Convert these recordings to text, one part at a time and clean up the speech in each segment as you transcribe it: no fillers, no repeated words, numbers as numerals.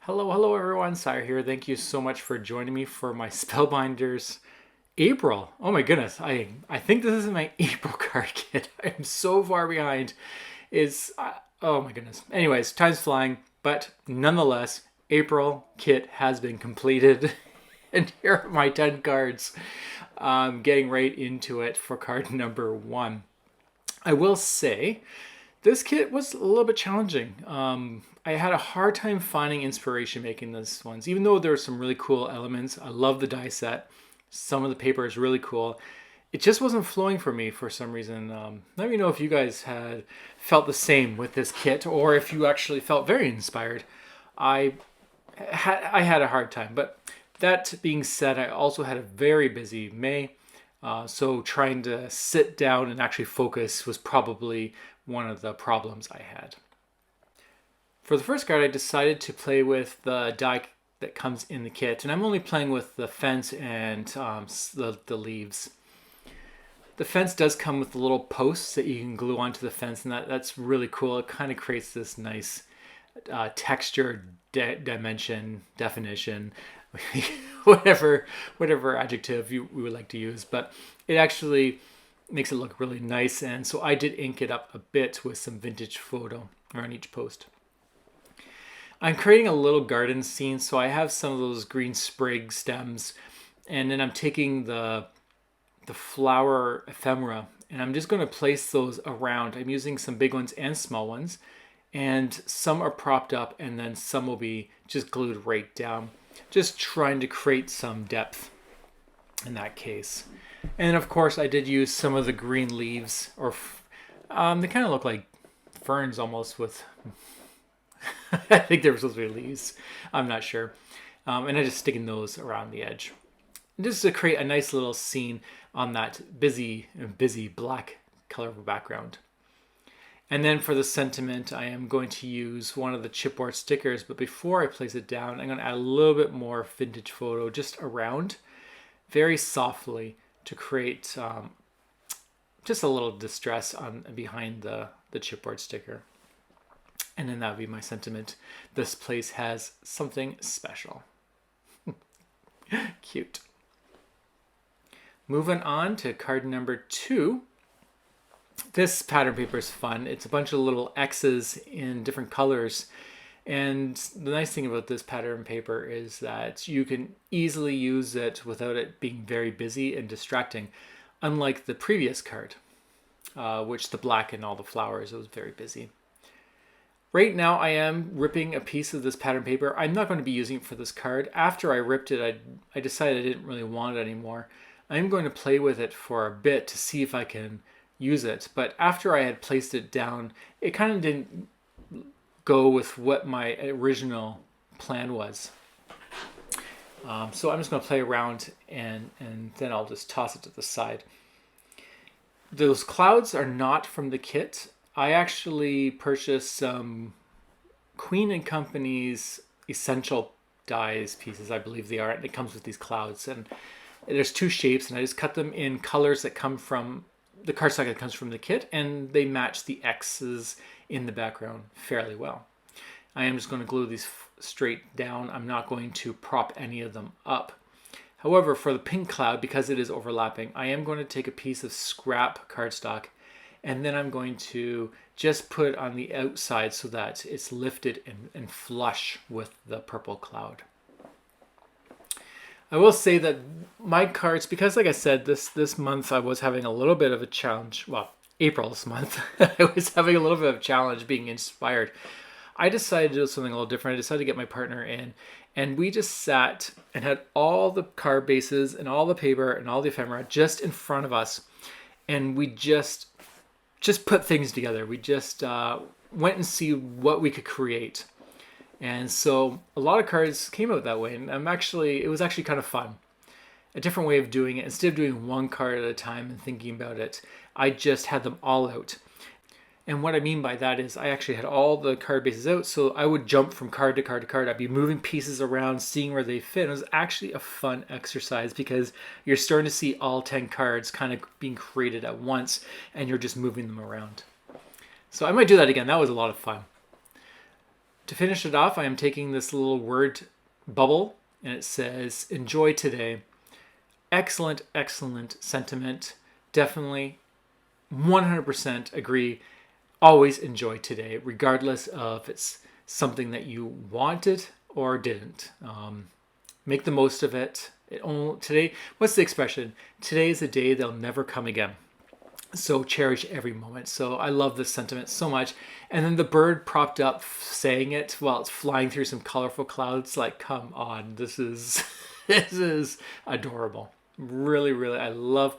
Hello everyone, Sejr here. Thank you so much for joining me for my Spellbinders April. Oh my goodness, I think this is my April card kit. I'm so far behind. Oh my goodness. Anyways, time's flying, but nonetheless, April kit has been completed. And here are my 10 cards. Getting right into it for card number 1. I will say this kit was a little bit challenging. I had a hard time finding inspiration making these ones, even though there are some really cool elements. I love the die set. Some of the paper is really cool. It just wasn't flowing for me for some reason. Let me know if you guys had felt the same with this kit, or if you actually felt very inspired. I had a hard time, but that being said, I also had a very busy May. So trying to sit down and actually focus was probably one of the problems I had. For the first card, I decided to play with the die that comes in the kit, and I'm only playing with the fence and the leaves. The fence does come with the little posts that you can glue onto the fence, and that's really cool. It kind of creates this nice texture, dimension, definition, whatever adjective we would like to use, but it actually makes it look really nice. And so I did ink it up a bit with some vintage photo on each post. I'm creating a little garden scene, so I have some of those green sprig stems, and then I'm taking the flower ephemera, and I'm just going to place those around. I'm using some big ones and small ones, and some are propped up, and then some will be just glued right down. Just trying to create some depth in that case. And of course, I did use some of the green leaves, or they kind of look like ferns almost with... I think they were supposed to be leaves. I'm not sure. And I'm just sticking those around the edge. Just to create a nice little scene on that busy black color of a background. And then for the sentiment, I am going to use one of the chipboard stickers, but before I place it down, I'm going to add a little bit more vintage photo just around, very softly, to create just a little distress behind the chipboard sticker. And then that would be my sentiment. This place has something special. Cute. Moving on to card number 2. This pattern paper is fun. It's a bunch of little X's in different colors. And the nice thing about this pattern paper is that you can easily use it without it being very busy and distracting. Unlike the previous card, which the black and all the flowers, it was very busy. Right now I am ripping a piece of this pattern paper. I'm not going to be using it for this card. After I ripped it, I decided I didn't really want it anymore. I'm going to play with it for a bit to see if I can use it. But after I had placed it down, it kind of didn't go with what my original plan was. So I'm just going to play around and then I'll just toss it to the side. Those clouds are not from the kit. I actually purchased some Queen & Company's essential dies pieces, I believe they are, and it comes with these clouds. And there's 2 shapes, and I just cut them in colors that come from the cardstock that comes from the kit, and they match the X's in the background fairly well. I am just going to glue these straight down. I'm not going to prop any of them up. However, for the pink cloud, because it is overlapping, I am going to take a piece of scrap cardstock, and then I'm going to just put it on the outside so that it's lifted and flush with the purple cloud. I will say that my cards, because like I said, this month I was having a little bit of a challenge. Well, April's month, I was having a little bit of a challenge being inspired. I decided to do something a little different. I decided to get my partner in, and we just sat and had all the card bases and all the paper and all the ephemera just in front of us, and we just put things together. We just went and see what we could create. And so a lot of cards came out that way, and it was actually kind of fun. A different way of doing it. Instead of doing one card at a time and thinking about it, I just had them all out. And what I mean by that is I actually had all the card bases out, so I would jump from card to card to card. I'd be moving pieces around, seeing where they fit. It was actually a fun exercise because you're starting to see all 10 cards kind of being created at once, and you're just moving them around. So I might do that again. That was a lot of fun. To finish it off, I am taking this little word bubble, and it says, enjoy today. Excellent, excellent sentiment. Definitely 100% agree. Always enjoy today, regardless of if it's something that you wanted or didn't. Make the most of it. Today, what's the expression? Today is a day that'll never come again. So cherish every moment. So I love this sentiment so much. And then the bird propped up saying it while it's flying through some colorful clouds. Like, come on, this is this is adorable. Really, really, I love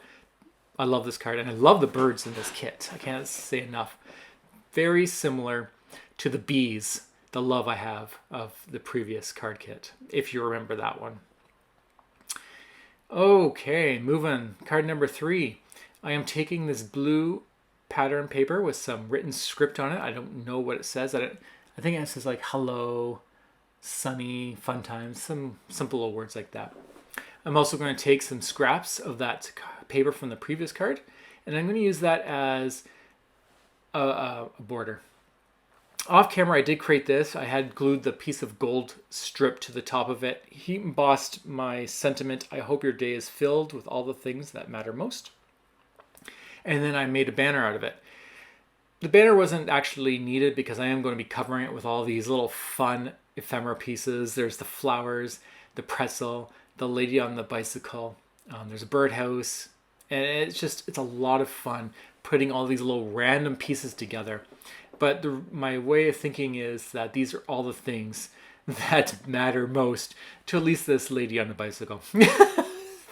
this card, and I love the birds in this kit. I can't say enough. Very similar to the bees, the love I have of the previous card kit, if you remember that one. Okay, moving. Card number 3. I am taking this blue pattern paper with some written script on it. I don't know what it says. I think it says like hello, sunny, fun times, some simple little words like that. I'm also going to take some scraps of that paper from the previous card, and I'm going to use that as a border. Off camera, I did create this. I had glued the piece of gold strip to the top of it. Heat embossed my sentiment, I hope your day is filled with all the things that matter most. And then I made a banner out of it. The banner wasn't actually needed because I am going to be covering it with all these little fun ephemera pieces. There's the flowers, the pretzel, the lady on the bicycle. There's a birdhouse. And it's a lot of fun putting all these little random pieces together. But my way of thinking is that these are all the things that matter most to at least this lady on the bicycle.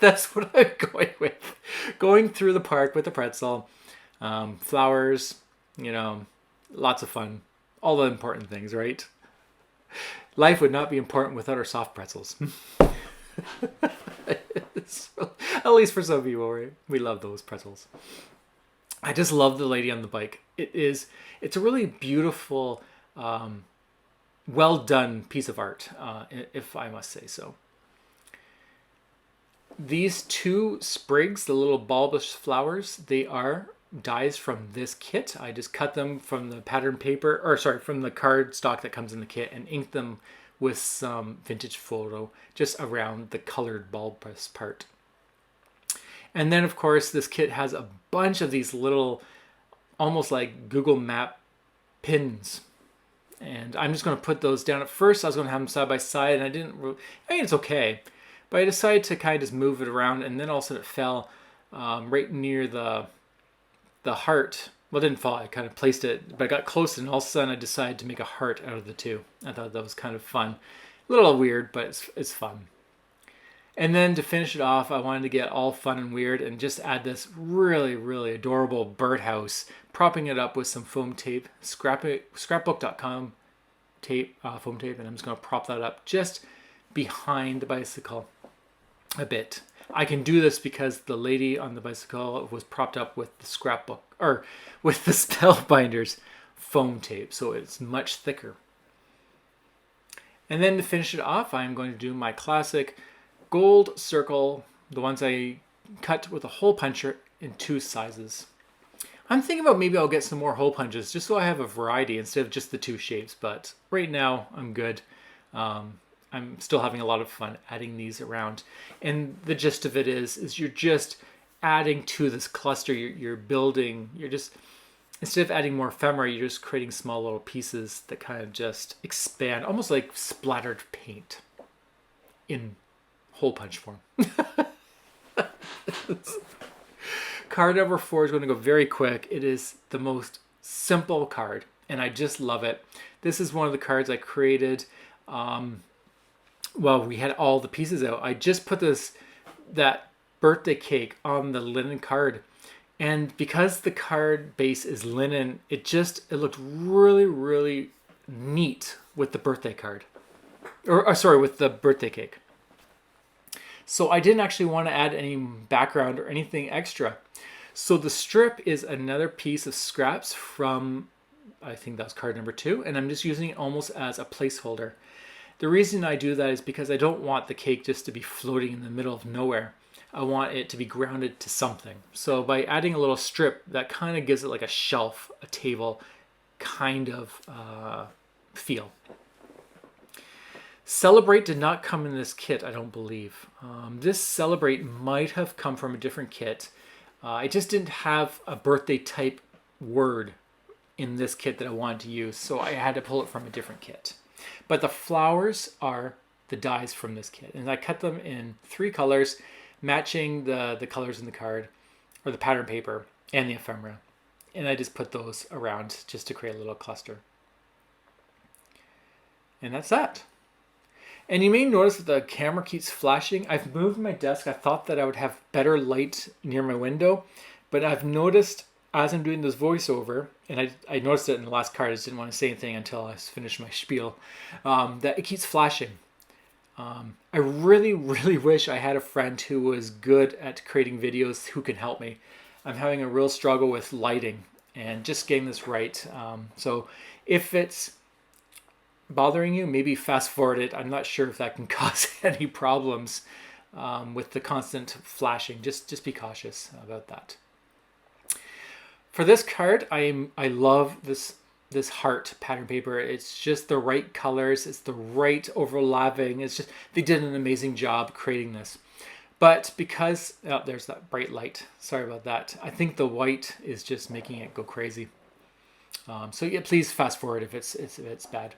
That's what I'm going with. Going through the park with the pretzel, flowers, lots of fun. All the important things, right? Life would not be important without our soft pretzels. At least for some people, right? We love those pretzels. I just love the lady on the bike. It's a really beautiful, well done piece of art, if I must say so. These 2 sprigs, the little bulbous flowers, they are dies from this kit. I just cut them from the pattern paper, from the card stock that comes in the kit, and inked them with some vintage photo just around the colored bulbous part. And then, of course, this kit has a bunch of these little, almost like Google Map pins. And I'm just going to put those down. At first, I was going to have them side by side, and it's okay. But I decided to kind of just move it around, and then all of a sudden it fell right near the heart. Well, it didn't fall. I kind of placed it, but I got close, and all of a sudden I decided to make a heart out of the 2. I thought that was kind of fun. A little weird, but it's fun. And then to finish it off, I wanted to get all fun and weird and just add this really, really adorable birdhouse, propping it up with some foam tape, scrapbook.com tape, foam tape, and I'm just going to prop that up just behind the bicycle a bit. I can do this because the lady on the bicycle was propped up with the scrapbook, or with the Spellbinders foam tape, so it's much thicker. And then to finish it off, I'm going to do my classic gold circle, the ones I cut with a hole puncher in 2 sizes. I'm thinking about maybe I'll get some more hole punches just so I have a variety instead of just the 2 shapes, but right now I'm good. I'm still having a lot of fun adding these around. And the gist of it is you're just adding to this cluster. You're building, instead of adding more ephemera, you're just creating small little pieces that kind of just expand, almost like splattered paint in hole punch form. Card number 4 is going to go very quick. It is the most simple card, and I just love it. This is one of the cards I created. We had all the pieces out. I just put that birthday cake on the linen card, and because the card base is linen, it looked really, really neat with the birthday card, with the birthday cake. So I didn't actually want to add any background or anything extra. So the strip is another piece of scraps from, I think that's card number 2, and I'm just using it almost as a placeholder. The reason I do that is because I don't want the cake just to be floating in the middle of nowhere. I want it to be grounded to something. So by adding a little strip, that kind of gives it like a shelf, a table kind of feel. Celebrate did not come in this kit, I don't believe. This Celebrate might have come from a different kit. I just didn't have a birthday type word in this kit that I wanted to use, so I had to pull it from a different kit. But the flowers are the dies from this kit, and I cut them in 3 colors, matching the colors in the card, or the pattern paper, and the ephemera. And I just put those around just to create a little cluster. And that's that. And you may notice that the camera keeps flashing. I've moved my desk. I thought that I would have better light near my window, but I've noticed as I'm doing this voiceover, and I noticed it in the last card, I just didn't want to say anything until I finished my spiel, that it keeps flashing. I really, really wish I had a friend who was good at creating videos who can help me. I'm having a real struggle with lighting and just getting this right. So if it's bothering you, maybe fast forward it. I'm not sure if that can cause any problems with the constant flashing. Just be cautious about that. For this card, I love this heart pattern paper. It's just the right colors. It's the right overlapping. It's just, they did an amazing job creating this. But because, oh, there's that bright light. Sorry about that. I think the white is just making it go crazy. So yeah, please fast forward if it's bad.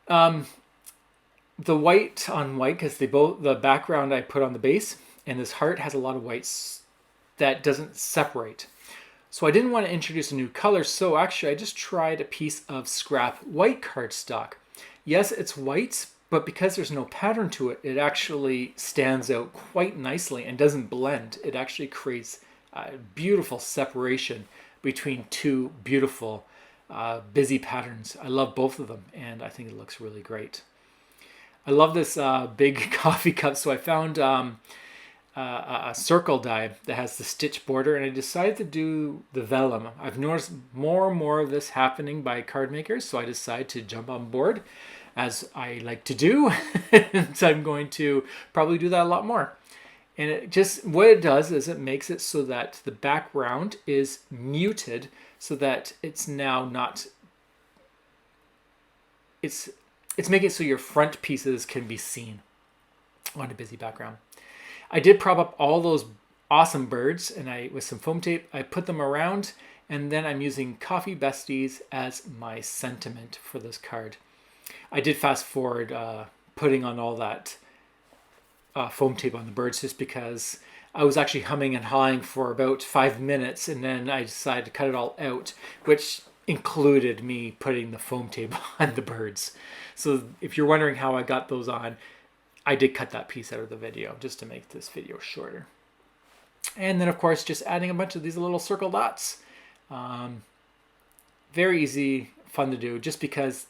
The white on white, because the background I put on the base, and this heart has a lot of whites that doesn't separate. So I didn't want to introduce a new color, so actually I just tried a piece of scrap white cardstock. Yes, it's white, but because there's no pattern to it, it actually stands out quite nicely and doesn't blend. It actually creates a beautiful separation between 2 beautiful busy patterns. I love both of them, and I think it looks really great. I love this big coffee cup, so I found a circle die that has the stitch border, and I decided to do the vellum. I've noticed more and more of this happening by card makers, so I decided to jump on board, as I like to do, and so I'm going to probably do that a lot more. And it just, what it does is it makes it so that the background is muted, so that it's now not, it's making it so your front pieces can be seen on a busy background. I did prop up all those awesome birds, and with some foam tape, I put them around, and then I'm using Coffee Besties as my sentiment for this card. I did fast forward putting on all that foam tape on the birds just because I was actually humming and hawing for about 5 minutes, and then I decided to cut it all out, which included me putting the foam tape on the birds. So if you're wondering how I got those on, I did cut that piece out of the video just to make this video shorter. And then of course just adding a bunch of these little circle dots. Very easy, fun to do, just because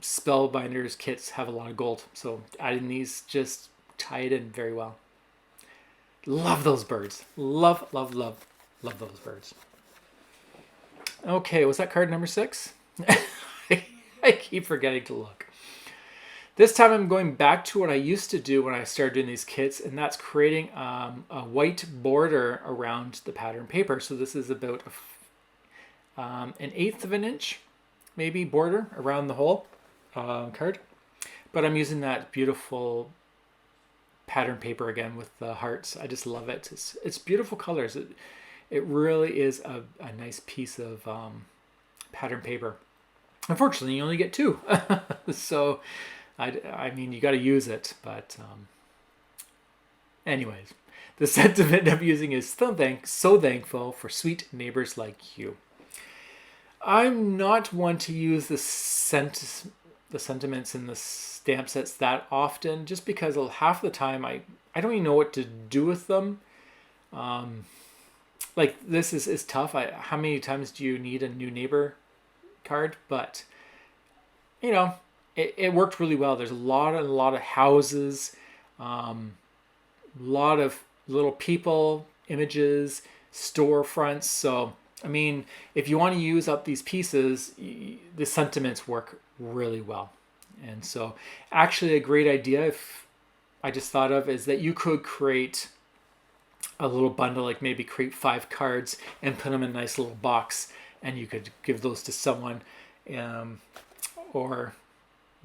Spellbinders kits have a lot of gold. So adding these just tie it in very well. Love those birds. Love, love, love, love those birds. Okay, was that card number 6? I keep forgetting to look. This time I'm going back to what I used to do when I started doing these kits, and that's creating a white border around the pattern paper. So this is about an 1/8 of an inch, maybe, border around the whole card. But I'm using that beautiful pattern paper again with the hearts. I just love it. It's beautiful colors. It really is a nice piece of pattern paper. Unfortunately, you only get 2. So, I mean, you got to use it. But anyways, the sentiment I'm using is so thankful for sweet neighbors like you. I'm not one to use the sentiments in the stamp sets that often, just because half the time I don't even know what to do with them. Like this is tough. How many times do you need a new neighbor card? But you know, it worked really well. There's a lot of houses, lot of little people, images, storefronts. So I mean, if you want to use up these pieces, the sentiments work really well. And so actually a great idea, if I just thought of, is that you could create a little bundle, like maybe create 5 cards and put them in a nice little box, and you could give those to someone, or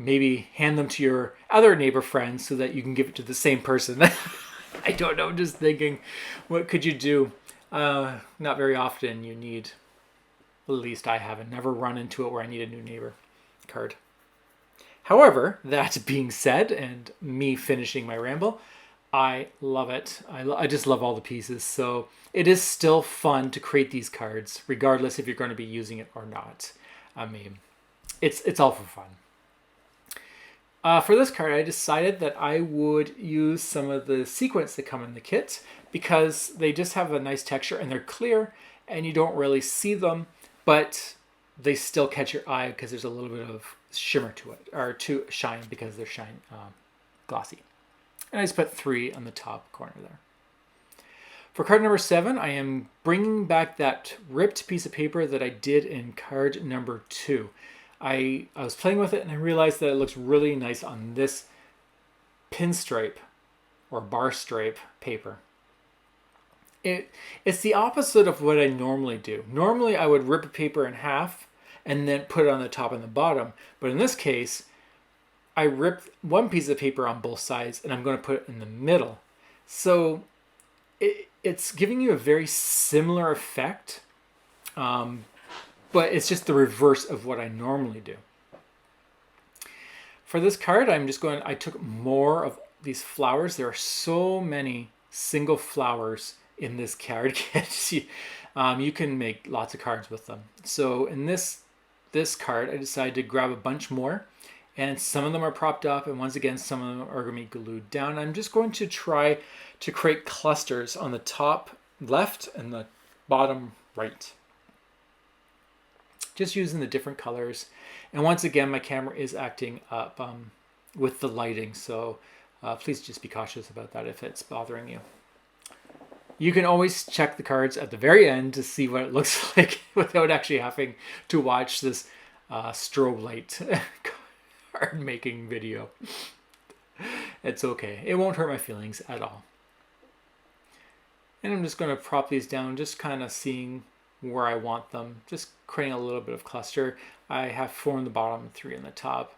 maybe hand them to your other neighbor friends so that you can give it to the same person. I don't know, I'm just thinking, what could you do? Not very often you need, at least I haven't never run into it where I need a new neighbor card. However, that being said, and me finishing my ramble, I love it. I just love all the pieces. So it is still fun to create these cards, regardless if you're going to be using it or not. I mean, it's all for fun. For this card, I decided that I would use some of the sequins that come in the kit because they just have a nice texture and they're clear and you don't really see them, but they still catch your eye because there's a little bit of shimmer to it, or to shine because they're glossy. And I just put 3 on the top corner there. For card number 7, I am bringing back that ripped piece of paper that I did in card number 2. I was playing with it and I realized that it looks really nice on this pinstripe or bar stripe paper. It's the opposite of what I normally do. Normally I would rip a paper in half and then put it on the top and the bottom. But in this case, I ripped one piece of paper on both sides and I'm going to put it in the middle. So it's giving you a very similar effect. But it's just the reverse of what I normally do. For this card, I took more of these flowers. There are so many single flowers in this card kit. You can make lots of cards with them. So in this card, I decided to grab a bunch more. And some of them are propped up, and once again, some of them are going to be glued down. I'm just going to try to create clusters on the top left and the bottom right. Just using the different colors. And once again, my camera is acting up with the lighting, so please just be cautious about that if it's bothering you. You can always check the cards at the very end to see what it looks like without actually having to watch this strobe light card making video. It's okay. It won't hurt my feelings at all. And I'm just going to prop these down, just kind of seeing where I want them, just creating a little bit of cluster. I have 4 on the bottom, 3 on the top.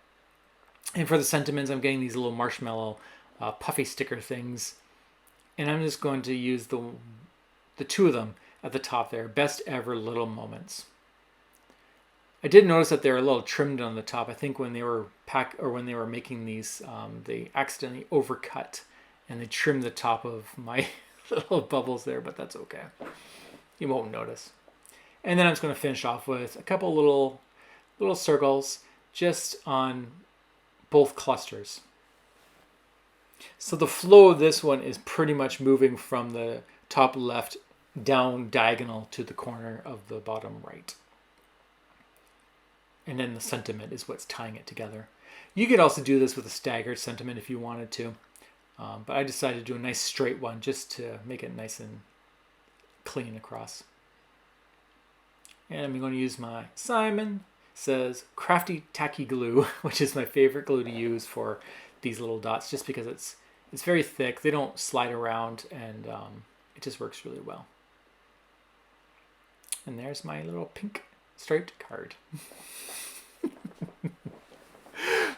And for the sentiments, I'm getting these little marshmallow puffy sticker things. And I'm just going to use the 2 of them at the top there, best ever little moments. I did notice that they're a little trimmed on the top. I think when they were when they were making these, they accidentally overcut and they trimmed the top of my little bubbles there, but that's okay. You won't notice. And then I'm just going to finish off with a couple little circles just on both clusters. So the flow of this one is pretty much moving from the top left down diagonal to the corner of the bottom right. And then the sentiment is what's tying it together. You could also do this with a staggered sentiment if you wanted to. But I decided to do a nice straight one just to make it nice and clean across. And I'm going to use my Simon Says Crafty Tacky Glue, which is my favorite glue to use for these little dots, just because it's very thick. They don't slide around, and it just works really well. And there's my little pink striped card.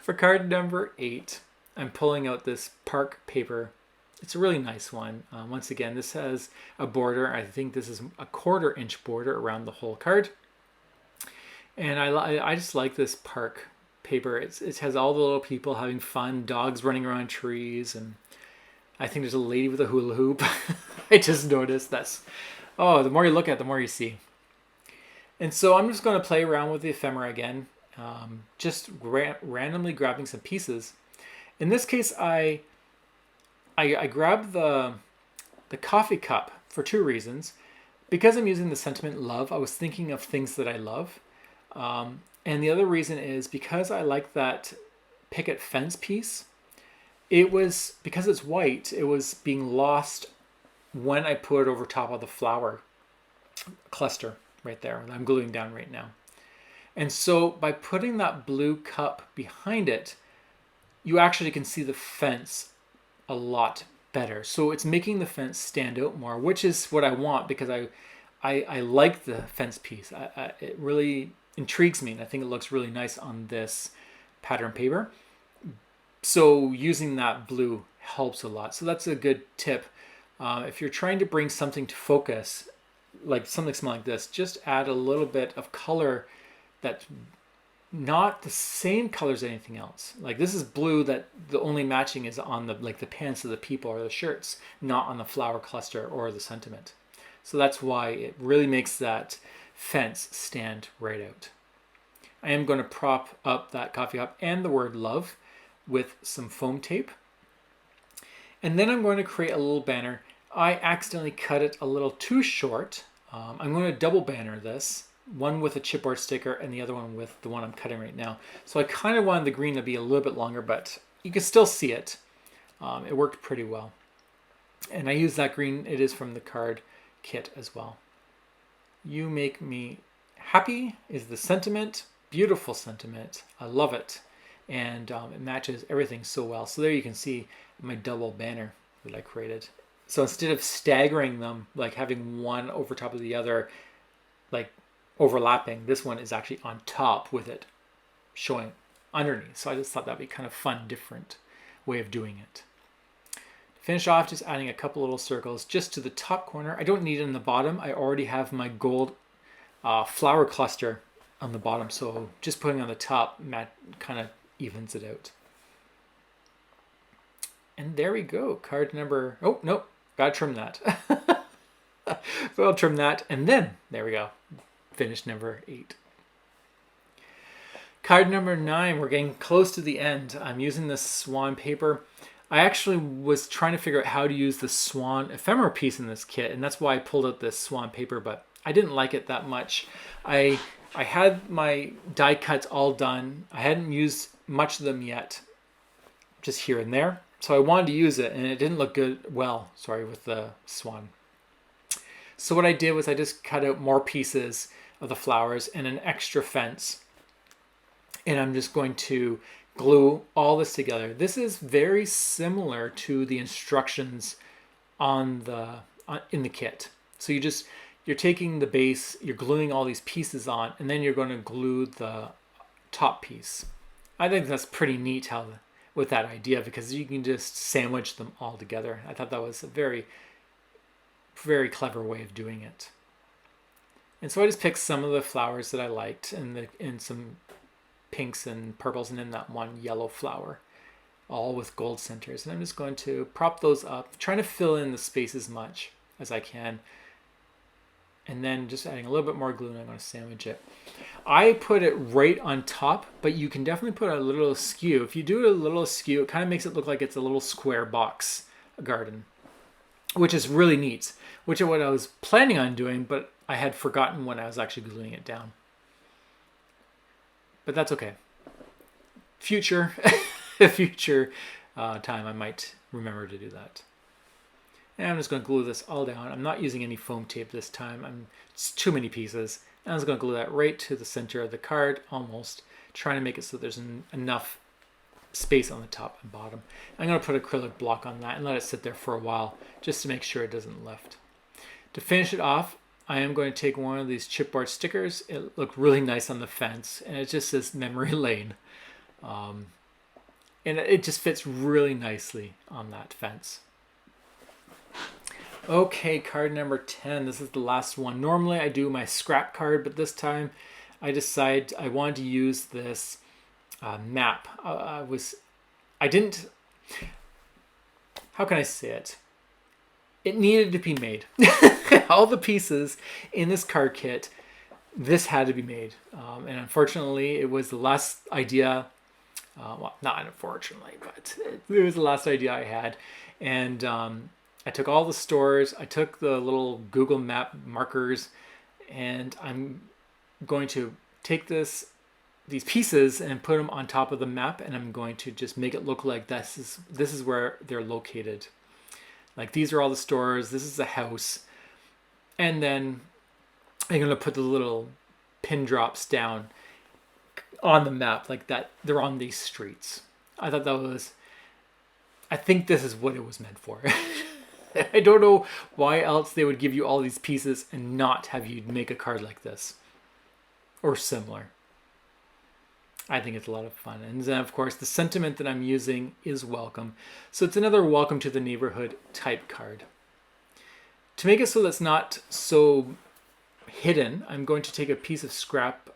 For card number 8, I'm pulling out this park paper. It's a really nice one. Once again, this has a border. I think this is a 1/4 inch border around the whole card. And I just like this park paper. It has all the little people having fun, dogs running around trees, and I think there's a lady with a hula hoop. I just noticed that's, the more you look at it, the more you see. And so I'm just going to play around with the ephemera again, just randomly grabbing some pieces. In this case, I grabbed the coffee cup for 2 reasons. Because I'm using the sentiment love, I was thinking of things that I love. And the other reason is because I like that picket fence piece. It was, because it's white, it was being lost when I put it over top of the flower cluster right there that I'm gluing down right now. And so by putting that blue cup behind it, you actually can see the fence a lot better. So it's making the fence stand out more, which is what I want because I like the fence piece. It really intrigues me, and I think it looks really nice on this pattern paper. So using that blue helps a lot. So that's a good tip. If you're trying to bring something to focus, like something small like this, just add a little bit of color that's not the same color as anything else. Like this is blue that the only matching is on the pants of the people or the shirts, not on the flower cluster or the sentiment. So that's why it really makes that fence stand right out. I am going to prop up that coffee cup and the word love with some foam tape. And then I'm going to create a little banner. I accidentally cut it a little too short. I'm going to double banner this, one with a chipboard sticker and the other one with the one I'm cutting right now. So I kind of wanted the green to be a little bit longer, but you can still see it. It worked pretty well. And I use that green. It is from the card kit as well. You make me happy is the sentiment. Beautiful sentiment. I love it. And it matches everything so well. So there you can see my double banner that I created. So instead of staggering them, like having one over top of the other, like overlapping, this one is actually on top with it showing underneath. So I just thought that'd be kind of fun, different way of doing it. To finish off, just adding a couple little circles just to the top corner. I don't need it in the bottom. I already have my gold flower cluster on the bottom. So just putting on the top kind of evens it out. And there we go. Card number, oh, nope, gotta trim that. So I'll trim that, and then, there we go. Finish number 8. Card number 9, we're getting close to the end. I'm using this swan paper. I actually was trying to figure out how to use the swan ephemera piece in this kit, and that's why I pulled out this swan paper, but I didn't like it that much. I had my die cuts all done. I hadn't used much of them yet, just here and there. So I wanted to use it, and it didn't look with the swan. So what I did was I just cut out more pieces of the flowers and an extra fence. And I'm just going to glue all this together. This is very similar to the instructions in the kit. So you're taking the base, you're gluing all these pieces on, and then you're going to glue the top piece. I think that's pretty neat with that idea, because you can just sandwich them all together. I thought that was a very, very clever way of doing it. And so I just picked some of the flowers that I liked, and some pinks and purples, and then that one yellow flower, all with gold centers. And I'm just going to prop those up, trying to fill in the space as much as I can. And then just adding a little bit more glue, and I'm going to sandwich it. I put it right on top, but you can definitely put a little askew. If you do it a little askew, it kind of makes it look like it's a little square box garden, which is really neat, which is what I was planning on doing, but I had forgotten when I was actually gluing it down. But that's okay. Future time, I might remember to do that. And I'm just going to glue this all down. I'm not using any foam tape this time. It's too many pieces. And I'm just going to glue that right to the center of the card, almost, trying to make it so there's enough space on the top and bottom. I'm going to put acrylic block on that and let it sit there for a while, just to make sure it doesn't lift. To finish it off, I am going to take one of these chipboard stickers. It looked really nice on the fence, and it just says Memory Lane. And it just fits really nicely on that fence. Okay, card number 10. This is the last one. Normally I do my scrap card, but this time I decided I wanted to use this map. How can I say it? It needed to be made. All the pieces in this card kit, this had to be made. And unfortunately, it was the last idea. Well, not unfortunately, but it was the last idea I had. And I took all the stores, I took the little Google Map markers, and I'm going to take these pieces and put them on top of the map, and I'm going to just make it look like this is where they're located. Like, these are all the stores, this is the house, and then I'm going to put the little pin drops down on the map like that. They're on these streets. I think this is what it was meant for. I don't know why else they would give you all these pieces and not have you make a card like this or similar. I think it's a lot of fun. And then, of course, the sentiment that I'm using is welcome. So it's another welcome to the neighborhood type card. To make it so that's not so hidden, I'm going to take a piece of scrap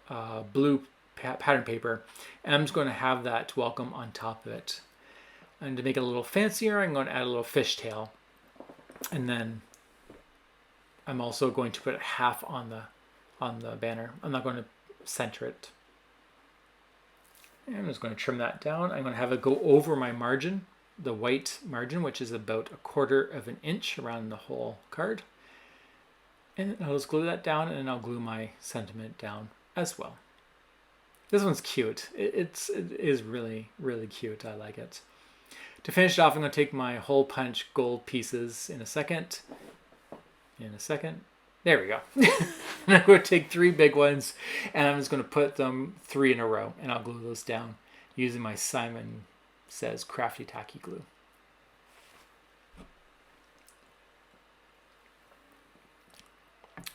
blue pattern paper, and I'm just going to have that welcome on top of it. And to make it a little fancier, I'm going to add a little fishtail. And then I'm also going to put half on the banner. I'm not going to center it. And I'm just going to trim that down. I'm going to have it go over my margin, the white margin, which is about 1/4 of an inch around the whole card. And I'll just glue that down, and I'll glue my sentiment down as well. This one's cute. It is really, really cute. I like it. To finish it off, I'm going to take my hole punch gold pieces in a second. There we go. And I'm going to take 3 big ones, and I'm just going to put them 3 in a row, and I'll glue those down using my Simon Says Crafty Tacky glue.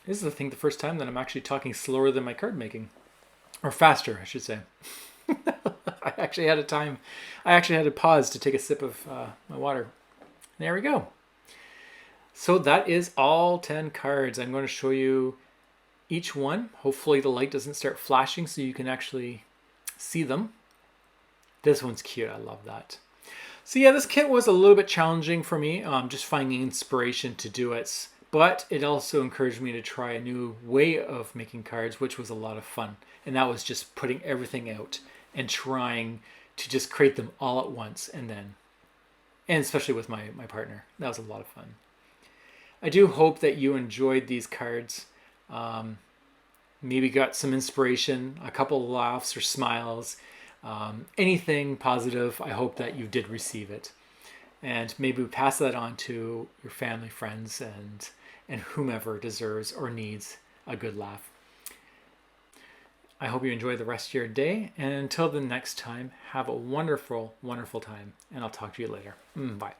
This is, I think, the first time that I'm actually talking slower than my card making. Or faster, I should say. I actually had to pause to take a sip of my water. There we go. So that is all 10 cards. I'm going to show you each one. Hopefully the light doesn't start flashing so you can actually see them. This one's cute. I love that. So yeah, this kit was a little bit challenging for me, just finding inspiration to do it. But it also encouraged me to try a new way of making cards, which was a lot of fun. And that was just putting everything out and trying to just create them all at once. And especially with my partner, that was a lot of fun. I do hope that you enjoyed these cards. Maybe got some inspiration, a couple of laughs or smiles, anything positive. I hope that you did receive it. And maybe pass that on to your family, friends, and whomever deserves or needs a good laugh. I hope you enjoy the rest of your day. And until the next time, have a wonderful, wonderful time. And I'll talk to you later. Bye.